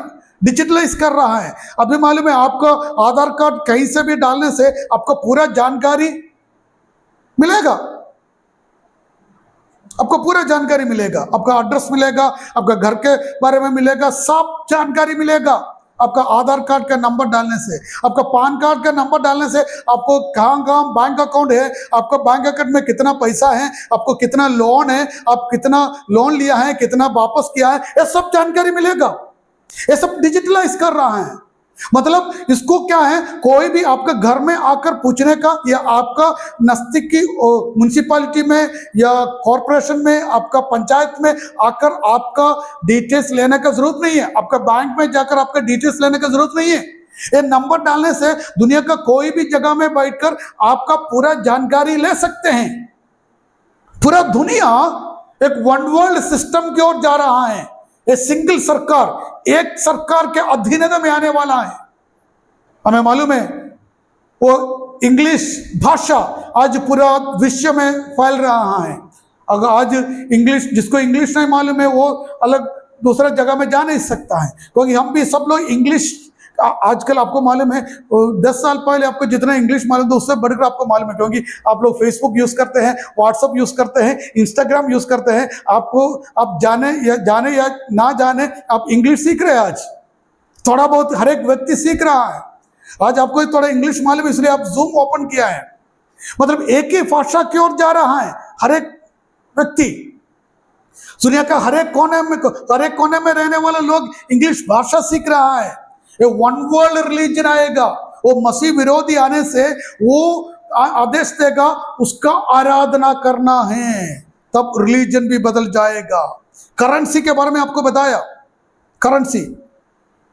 डिजिटलाइज कर रहा है। अभी मालूम है आपका आधार कार्ड कहीं से भी डालने से आपको पूरा जानकारी मिलेगा, आपको पूरा जानकारी मिलेगा, आपका एड्रेस मिलेगा, आपका घर के बारे में मिलेगा, सब जानकारी मिलेगा। आपका आधार कार्ड का नंबर डालने से, आपका पान कार्ड का नंबर डालने से आपको कहाँ कहाँ बैंक अकाउंट है, आपका बैंक अकाउंट में कितना पैसा है, आपको कितना लोन है, आप कितना लोन लिया है, कितना वापस किया है, ये सब जानकारी मिलेगा। ये सब डिजिटलाइज कर रहा है। मतलब इसको क्या है, कोई भी आपके घर में आकर पूछने का या आपका नजदीकी म्युनिसिपैलिटी में या कॉरपोरेशन में, आपका पंचायत में आकर आपका डिटेल्स लेने का जरूरत नहीं है, आपका बैंक में जाकर आपका डिटेल्स लेने का जरूरत नहीं है। ये नंबर डालने से दुनिया का कोई भी जगह में बैठकर आपका पूरा जानकारी ले सकते हैं। पूरा दुनिया एक वन वर्ल्ड सिस्टम की ओर जा रहा है। ये सिंगल सरकार, एक सरकार के अधीनता में आने वाला है। हमें मालूम है वो इंग्लिश भाषा आज पूरा विश्व में फैल रहा है। अगर आज इंग्लिश, जिसको इंग्लिश नहीं मालूम है वो अलग दूसरे जगह में जा नहीं सकता है, क्योंकि हम भी सब लोग इंग्लिश आजकल आपको मालूम है 10 साल पहले आपको जितना इंग्लिश मालूम था उससे बढ़कर आपको मालूम है, क्योंकि आप लोग फेसबुक यूज करते हैं, व्हाट्सएप यूज करते हैं, इंस्टाग्राम यूज करते हैं। आपको आप जाने या ना जाने आप इंग्लिश सीख रहे हैं। आज थोड़ा बहुत हर एक व्यक्ति सीख रहा है। आज आपको थोड़ा इंग्लिश मालूम, इसलिए आप जूम ओपन किया है। मतलब एक ही भाषा की ओर जा रहा है हर एक व्यक्ति। दुनिया का हर एक कोने में रहने वाले लोग इंग्लिश भाषा सीख रहा है। ये वन वर्ल्ड रिलीजन आएगा। वो मसीह विरोधी आने से वो आदेश देगा उसका आराधना करना है, तब रिलीजन भी बदल जाएगा। करेंसी के बारे में आपको बताया। करेंसी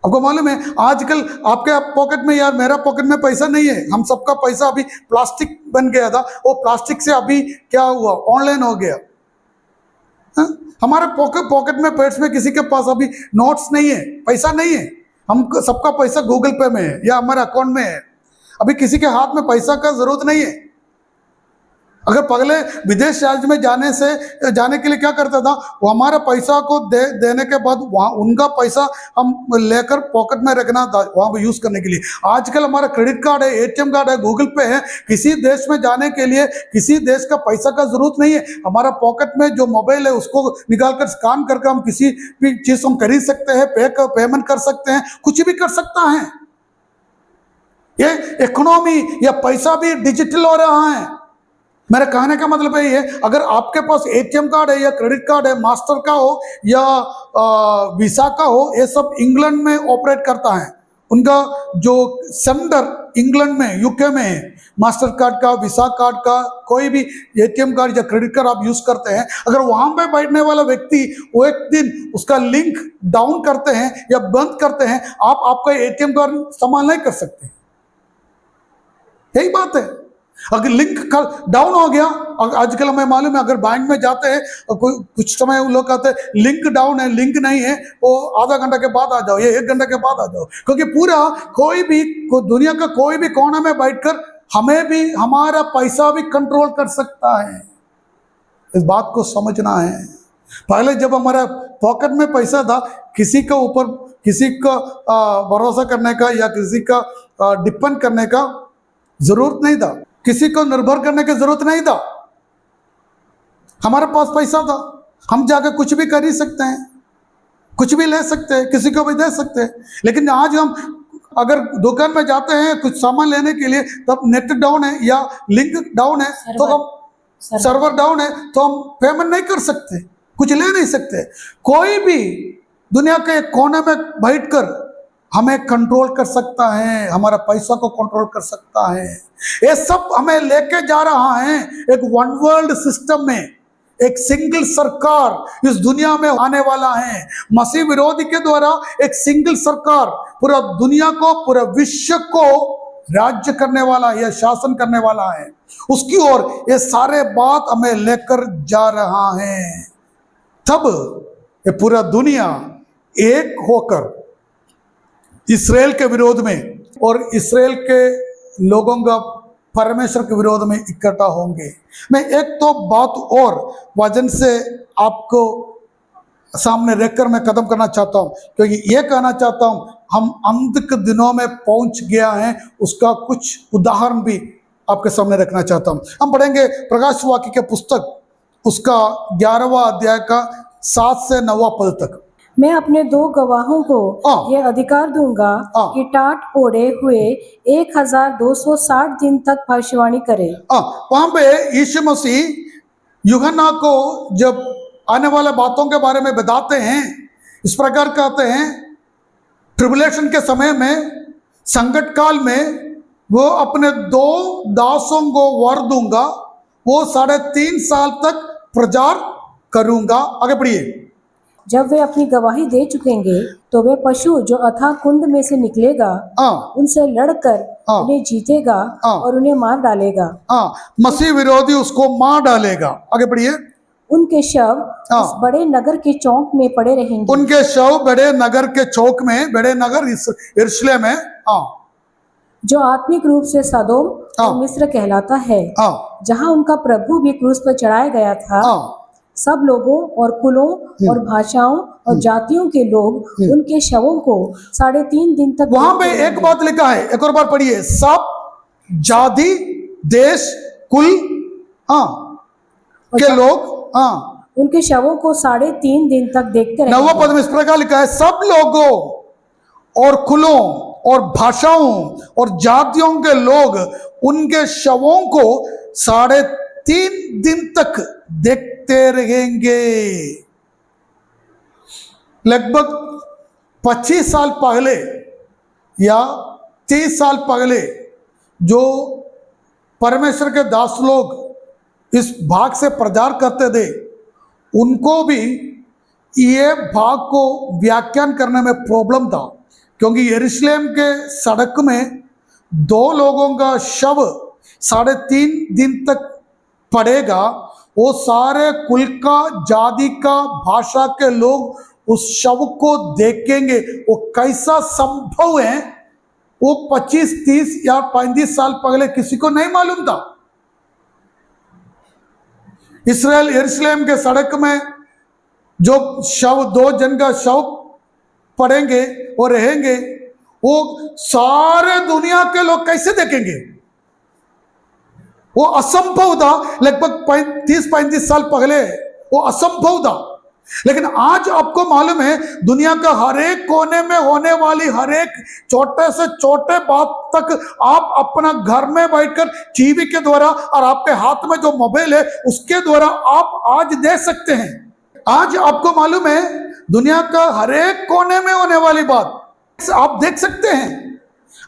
आपको मालूम है आजकल आपके पॉकेट में या मेरा पॉकेट में पैसा नहीं है। हम सबका पैसा अभी प्लास्टिक बन गया था, वो प्लास्टिक से अभी क्या हुआ, ऑनलाइन हो गया। हमारे पॉकेट में, पेट्स में किसी के पास अभी नोट्स नहीं है, पैसा नहीं है। हम सबका पैसा गूगल पे में है या हमारे अकाउंट में है। अभी किसी के हाथ में पैसा का जरूरत नहीं है। अगर पहले विदेश राज्य में जाने के लिए क्या करता था, वो हमारा पैसा को देने के बाद वहाँ उनका पैसा हम लेकर पॉकेट में रखना था वहाँ पर यूज करने के लिए। आजकल हमारा क्रेडिट कार्ड है, एटीएम कार्ड है, गूगल पे है। किसी देश में जाने के लिए किसी देश का पैसा का जरूरत नहीं है। हमारा पॉकेट में जो मोबाइल है उसको निकाल कर स्कैन करके हम किसी भी चीज हम खरीद सकते हैं, पेमेंट कर सकते हैं, कुछ भी कर सकता है। ये इकोनॉमी या पैसा भी डिजिटल हो रहा है। मेरा कहने का मतलब ये है, अगर आपके पास एटीएम कार्ड है या क्रेडिट कार्ड है, मास्टर का हो या वीसा का हो, ये सब इंग्लैंड में ऑपरेट करता है। उनका जो सेंटर इंग्लैंड में, यूके में है। मास्टर कार्ड का, वीसा कार्ड का, कोई भी एटीएम कार्ड या क्रेडिट कार्ड आप यूज करते हैं, अगर वहां पे बैठने वाला व्यक्ति वो एक दिन उसका लिंक डाउन करते हैं या बंद करते हैं, आप आपका एटीएम कार्ड इस्तेमाल नहीं कर सकते। यही बात है। अगर लिंक डाउन हो गया, आजकल हमें मालूम है अगर बैंक में जाते हैं कुछ समय वो लोग कहते हैं लिंक डाउन है, लिंक नहीं है, वो आधा घंटा के बाद आ जाओ या 1 घंटा के बाद आ जाओ। क्योंकि पूरा दुनिया का कोई भी कोना में बैठकर हमें भी हमारा पैसा भी कंट्रोल कर सकता है। इस बात को समझना है। पहले जब हमारा पॉकेट में पैसा था, किसी का ऊपर किसी का भरोसा करने का या किसी का डिपेंड करने का जरूरत नहीं था, किसी को निर्भर करने की जरूरत नहीं था। हमारे पास पैसा था, हम जाकर कुछ भी कर ही सकते हैं, कुछ भी ले सकते हैं, किसी को भी दे सकते हैं। लेकिन आज हम अगर दुकान में जाते हैं कुछ सामान लेने के लिए, तब नेट डाउन है या लिंक डाउन है, तो हम सर्वर डाउन है, तो हम पेमेंट नहीं कर सकते, कुछ ले नहीं सकते। कोई भी दुनिया के एक कोने में बैठकर हमें कंट्रोल कर सकता है, हमारा पैसा को कंट्रोल कर सकता है। ये सब हमें लेके जा रहा है एक वन वर्ल्ड सिस्टम में। एक सिंगल सरकार इस दुनिया में आने वाला है। मसीह विरोधी के द्वारा एक सिंगल सरकार पूरा दुनिया को, पूरा विश्व को राज्य करने वाला या शासन करने वाला है। उसकी ओर ये सारे बात हमें लेकर जा रहा है। तब ये पूरा दुनिया एक होकर इस्राएल के विरोध में और इस्राएल के लोगों का परमेश्वर के विरोध में इकट्ठा होंगे। मैं एक तो बात और वजन से आपको सामने रखकर मैं खत्म करना चाहता हूं, क्योंकि ये कहना चाहता हूं हम अंत के दिनों में पहुंच गया है, उसका कुछ उदाहरण भी आपके सामने रखना चाहता हूं। हम पढ़ेंगे प्रकाश वाक्य के पुस्तक उसका 11वां अध्याय का 7 से 9वां पद तक। मैं अपने 2 गवाहों को हाँ। यह अधिकार दूंगा हाँ। कि टाट ओढ़े हुए 1260 दिन तक भविष्यवाणी करे। वहां पे यीशु मसीह यूहन्ना को जब आने वाले बातों के बारे में बताते हैं, इस प्रकार कहते हैं, ट्रिबुलेशन के समय में, संकट काल में वो अपने 2 दासों को वर दूंगा, वो 3.5 साल तक प्रचार करूंगा। आगे पढ़िए। जब वे अपनी गवाही दे चुकेंगे तो वे पशु जो अथाह कुंड में से निकलेगा हाँ। उनसे लड़कर हाँ। उन्हें जीतेगा हाँ। और उन्हें मार डालेगा। मसीह विरोधी उसको मार डालेगा। आगे पढ़िए। उनके शव हाँ। इस बड़े नगर के चौक में पड़े रहेंगे। उनके शव बड़े नगर के चौक में, बड़े नगर यरूशलेम में, जो आत्मिक रूप से सदोम हाँ। और मिस्र कहलाता है, हाँ। जहाँ उनका प्रभु भी क्रूस पर चढ़ाया गया था। हाँ। सब लोगों और कुलों और भाषाओं और जातियों के लोग उनके शवों को 3.5 दिन तक वहां पे देखते एक बात लिखा है, एक और बार पढ़िए। सब जाति, देश, कुल के लोग उनके शवों को 3.5 दिन तक देखते 9वां रहेंगे। पद में इस प्रकार लिखा है, सब लोगों और कुलों और भाषाओं और जातियों के लोग उनके शवों को 3.5 दिन तक देखते रहेंगे। लगभग 25 साल पहले या 30 साल पहले जो परमेश्वर के दास लोग इस भाग से प्रचार करते थे, उनको भी ये भाग को व्याख्यान करने में प्रॉब्लम था, क्योंकि यरूशलेम के सड़क में 2 लोगों का शव 3.5 दिन तक पड़ेगा। वो सारे कुल का, जाति का, भाषा के लोग उस शव को देखेंगे। वो कैसा संभव है, वो 25, 30 या 35 साल पहले किसी को नहीं मालूम था। इसराइल यरूशलेम के सड़क में जो शव, 2 जन का शव पड़ेंगे और रहेंगे, वो सारे दुनिया के लोग कैसे देखेंगे? वो असंभव था। लगभग 30-35 साल पहले वो असंभव था। लेकिन आज आपको मालूम है, दुनिया का हर एक कोने में होने वाली हर एक छोटे से छोटे बात तक आप अपना घर में बैठकर टीवी के द्वारा और आपके हाथ में जो मोबाइल है उसके द्वारा आप आज देख सकते हैं। आज आपको मालूम है, दुनिया का हर एक कोने में होने वाली बात आप देख सकते हैं।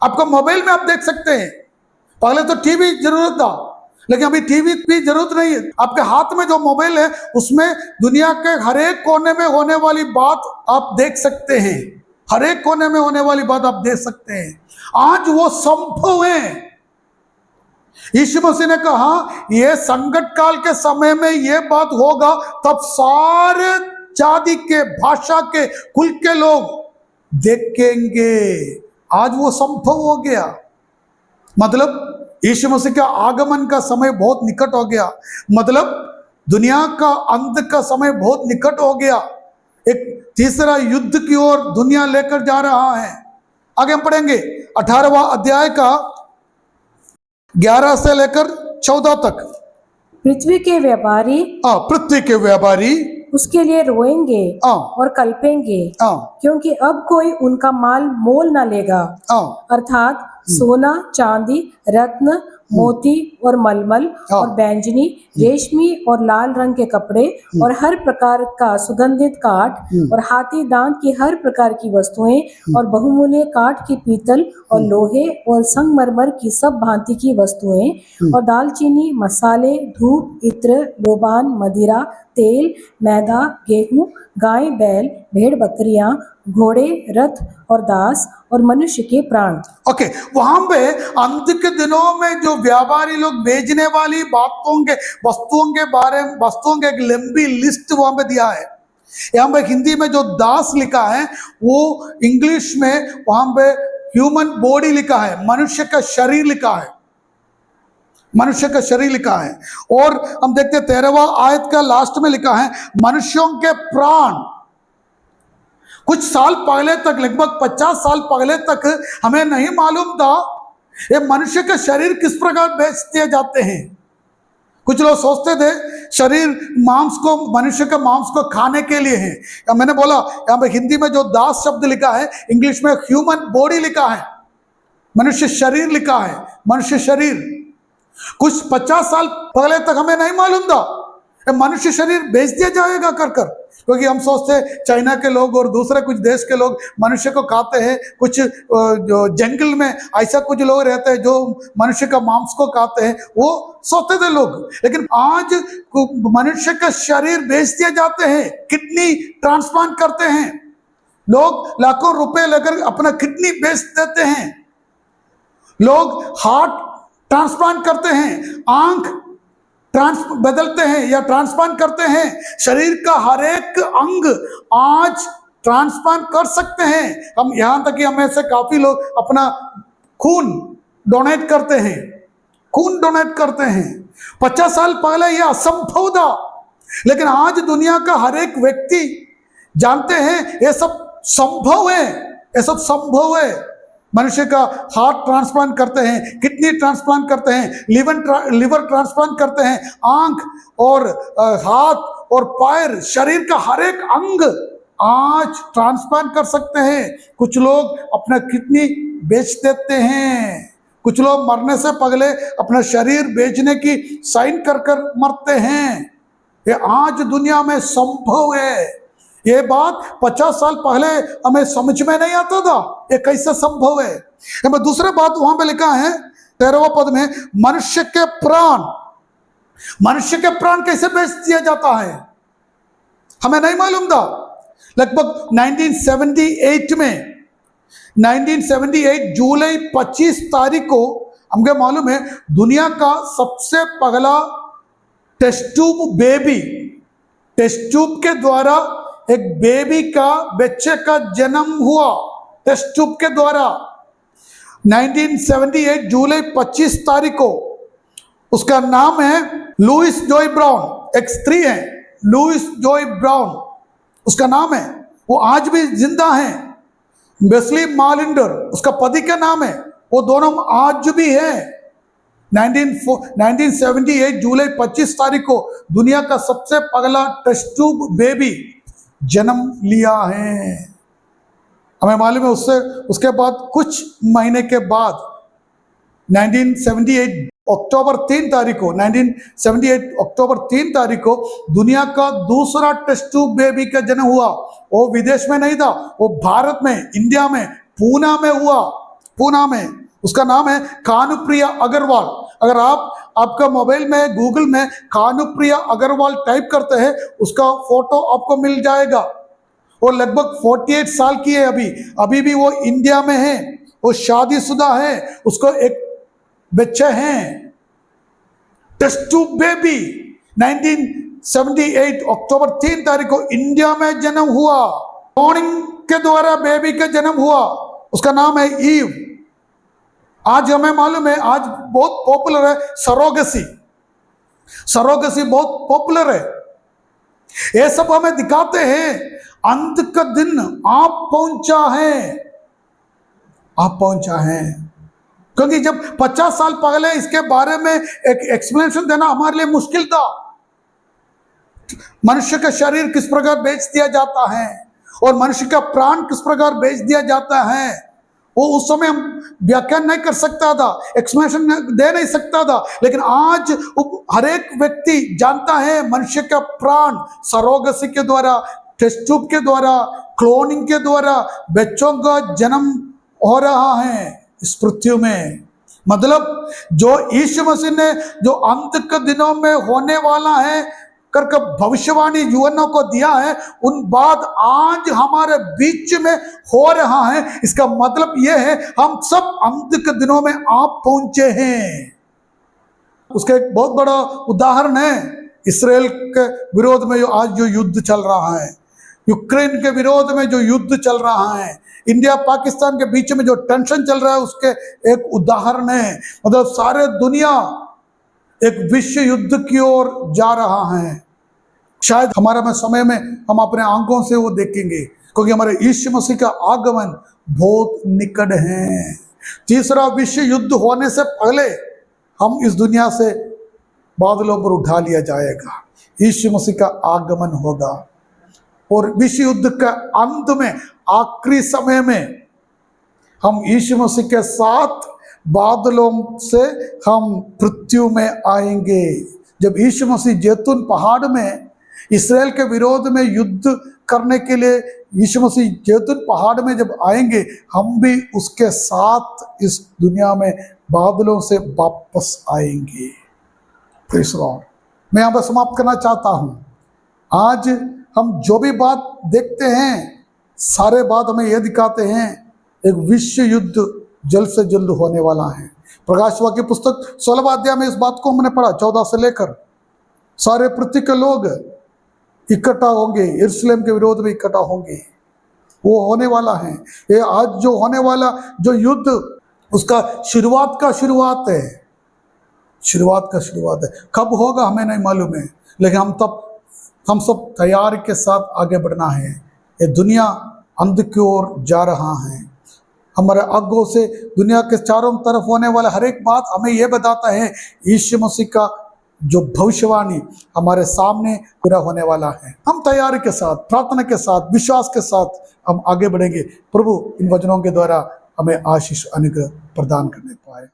आपको मोबाइल में आप देख सकते हैं। पहले तो टीवी जरूरत था, लेकिन अभी टीवी की जरूरत नहीं है। आपके हाथ में जो मोबाइल है उसमें दुनिया के हर एक कोने में होने वाली बात आप देख सकते हैं। हर एक कोने में होने वाली बात आप देख सकते हैं। आज वो संभव है। यीशु मसीह ने कहा, यह संकट काल के समय में यह बात होगा, तब सारे जाति के, भाषा के, कुल के लोग देखेंगे। आज वो संभव हो गया। मतलब यीशु मसीह का आगमन का समय बहुत निकट हो गया। मतलब दुनिया का अंत का समय बहुत निकट हो गया। एक तीसरा युद्ध की ओर दुनिया लेकर जा रहा है। आगे हम पढ़ेंगे 18वां अध्याय का 11 से लेकर 14 तक। पृथ्वी के व्यापारी पृथ्वी के व्यापारी उसके लिए रोएंगे और कल्पेंगे, क्योंकि अब कोई उनका माल मोल न लेगा, अर्थात सोना, चांदी, रत्न, मोती और मलमल और बैंजनी, रेशमी और लाल रंग के कपड़े और हर प्रकार का सुगंधित काठ और हाथी दांत की हर प्रकार की वस्तुएं और बहुमूल्य काठ की पीतल और लोहे और संगमरमर की सब भांति की वस्तुएं और दालचीनी, मसाले, धूप, इत्र, लोबान, मदिरा, तेल, मैदा, गेहूं, गाय, बैल, भेड़, बकरियां, घोड़े, रथ और दास और मनुष्य के प्राण। ओके, वहां पे अंत के दिनों में जो व्यापारी लोग बेचने वाली बातों के, वस्तुओं के बारे में, वस्तुओं की एक लंबी लिस्ट वहां पे दिया है। यहाँ पे हिंदी में जो दास लिखा है वो इंग्लिश में वहां पे ह्यूमन बॉडी लिखा है, मनुष्य का शरीर लिखा है, मनुष्य का शरीर लिखा है। और हम देखते हैं 13वां आयत का लास्ट में लिखा है मनुष्यों के प्राण। कुछ साल पहले तक, लगभग 50 साल पहले तक हमें नहीं मालूम था ये मनुष्य के शरीर किस प्रकार बेच दिए जाते हैं। कुछ लोग सोचते थे शरीर मांस को, मनुष्य के मांस को खाने के लिए है। या मैंने बोला यहाँ पे हिंदी में जो दास शब्द लिखा है, इंग्लिश में ह्यूमन बॉडी लिखा है, मनुष्य शरीर लिखा है, मनुष्य शरीर। कुछ 50 साल पहले तक हमें नहीं मालूम था मनुष्य शरीर बेच दिया जाएगा कर कर, क्योंकि हम सोचते चाइना के लोग और दूसरे कुछ देश के लोग मनुष्य को खाते हैं, कुछ जो जंगल में ऐसा कुछ लोग रहते हैं जो मनुष्य का मांस को खाते हैं, वो सोचते थे लोग। लेकिन आज मनुष्य का शरीर बेच दिए जाते हैं, किडनी ट्रांसप्लांट करते हैं लोग, लाखों रुपए लेकर अपना किडनी बेच देते हैं, लोग हार्ट ट्रांसप्लांट करते हैं, आंख बदलते हैं या ट्रांसप्लांट करते हैं। शरीर का हर एक अंग आज ट्रांसप्लांट कर सकते हैं हम। यहां तक कि हमें से काफी लोग अपना खून डोनेट करते हैं, खून डोनेट करते हैं। 50 साल पहले यह असंभव था, लेकिन आज दुनिया का हर एक व्यक्ति जानते हैं ये सब संभव है, ये सब संभव है। मनुष्य का हार्ट ट्रांसप्लांट करते हैं, किडनी ट्रांसप्लांट करते हैं, लिवर ट्रांसप्लांट करते हैं, आंख और हाथ और पैर, शरीर का हर एक अंग आज ट्रांसप्लांट कर सकते हैं। कुछ लोग अपना किडनी बेच देते हैं, कुछ लोग मरने से पहले अपना शरीर बेचने की साइन कर कर मरते हैं। ये आज दुनिया में संभव है। ये बात 50 साल पहले हमें समझ में नहीं आता था ये कैसे संभव है। दूसरे बात वहां पे लिखा है 13वें पद में, मनुष्य के प्राण कैसे बेच दिया जाता है हमें नहीं मालूम था। लगभग 1978 जुलाई 25 तारीख को हमको मालूम है दुनिया का सबसे पहला टेस्ट ट्यूब के द्वारा एक बेबी का, बच्चे का जन्म हुआ टेस्ट ट्यूब के द्वारा। 1978 जुलाई 25 तारीख को। उसका नाम है लुइस जॉय ब्राउन। एक स्त्री है लुइस जॉय ब्राउन उसका नाम है, वो आज भी जिंदा है। वेस्ली मालिंडर उसका पति का नाम है, वो दोनों आज भी है। 1978 जुलाई 25 तारीख को दुनिया का सबसे पहला टेस्ट ट्यूब बेबी जन्म लिया है। हमें मालूम है उसके बाद कुछ महीने के बाद 1978 अक्टूबर 3 तारीख को दुनिया का दूसरा टेस्ट ट्यूब बेबी का जन्म हुआ। वो विदेश में नहीं था, वो भारत में, इंडिया में, पूना में हुआ। पूना में उसका नाम है कानुप्रिया अग्रवाल। अगर आपका मोबाइल में गूगल में कानुप्रिया अग्रवाल टाइप करते हैं, उसका फोटो आपको मिल जाएगा। वो लगभग 48 साल की है अभी भी वो इंडिया में है, वो शादीशुदा है, उसको एक बच्चे हैं। टेस्ट ट्यूब बेबी 1978 अक्टूबर 3 तारीख को इंडिया में जन्म हुआ। क्लोनिंग के द्वारा बेबी का जन्म हुआ, उसका नाम है ईव। आज हमें मालूम है आज बहुत पॉपुलर है सरोगेसी बहुत पॉपुलर है। ये सब हमें दिखाते हैं अंत का दिन आप पहुंचा है। क्योंकि जब 50 साल पहले इसके बारे में एक एक्सप्लेनेशन देना हमारे लिए मुश्किल था। मनुष्य का शरीर किस प्रकार बेच दिया जाता है और मनुष्य का प्राण किस प्रकार बेच दिया जाता है, वो उस समय हम व्याख्यान नहीं कर सकता था, एक्सप्लेनेशन दे नहीं सकता था। लेकिन आज हर एक व्यक्ति जानता है मनुष्य का प्राण सरोगेसी के द्वारा, टेस्ट ट्यूब के द्वारा, क्लोनिंग के द्वारा बच्चों का जन्म हो रहा है इस पृथ्वी में। मतलब जो यीशु मसीह ने जो अंत के दिनों में होने वाला है करके भविष्यवाणी युवाओं को दिया है, उन बात आज हमारे बीच में हो रहा है। इसका मतलब यह है हम सब अंत के दिनों में आप पहुंचे हैं। उसका एक बहुत बड़ा उदाहरण है इसराइल के विरोध में जो युद्ध चल रहा है, यूक्रेन के विरोध में जो युद्ध चल रहा है, इंडिया पाकिस्तान के बीच में जो टेंशन चल रहा है, उसके एक उदाहरण है। मतलब सारे दुनिया एक विश्व युद्ध की ओर जा रहा है। शायद हमारे समय में हम अपने आंखों से वो देखेंगे, क्योंकि हमारे यीशु मसीह का आगमन बहुत निकट है। तीसरा विश्व युद्ध होने से पहले हम इस दुनिया से बादलों पर उठा लिया जाएगा। यीशु मसीह का आगमन होगा और विश्व युद्ध के अंत में, आखिरी समय में, हम यीशु मसीह के साथ बादलों से हम पृथ्वी में आएंगे। जब यीशु मसीह जैतून पहाड़ में इस्राएल के विरोध में युद्ध करने के लिए यीशु मसीह जैतून पहाड़ में जब आएंगे, हम भी उसके साथ इस दुनिया में बादलों से वापस आएंगे। Praise Lord. मैं यहाँ पर समाप्त करना चाहता हूँ। आज हम जो भी बात देखते हैं, सारे बात हमें यह दिखाते हैं एक विश्व युद्ध जल्द से जल्द होने वाला है। प्रकाश वाक्य पुस्तक 16वां अध्याय में इस बात को हमने पढ़ा। 14 से लेकर सारे पृथ्वी के लोग इकट्ठा होंगे, यरूशलेम के विरोध में इकट्ठा होंगे। वो होने वाला है। ये आज जो होने वाला जो युद्ध, उसका शुरुआत है। शुरुआत है। कब होगा हमें नहीं मालूम है, लेकिन हम सब तैयारी के साथ आगे बढ़ना है। ये दुनिया अंध की ओर जा रहा है। हमारे आगों से दुनिया के चारों तरफ होने वाला हर एक बात हमें यह बताता है यीशु मसीह का जो भविष्यवाणी हमारे सामने पूरा होने वाला है। हम तैयारी के साथ, प्रार्थना के साथ, विश्वास के साथ हम आगे बढ़ेंगे। प्रभु इन वचनों के द्वारा हमें आशीष अनुग्रह प्रदान करने पाए।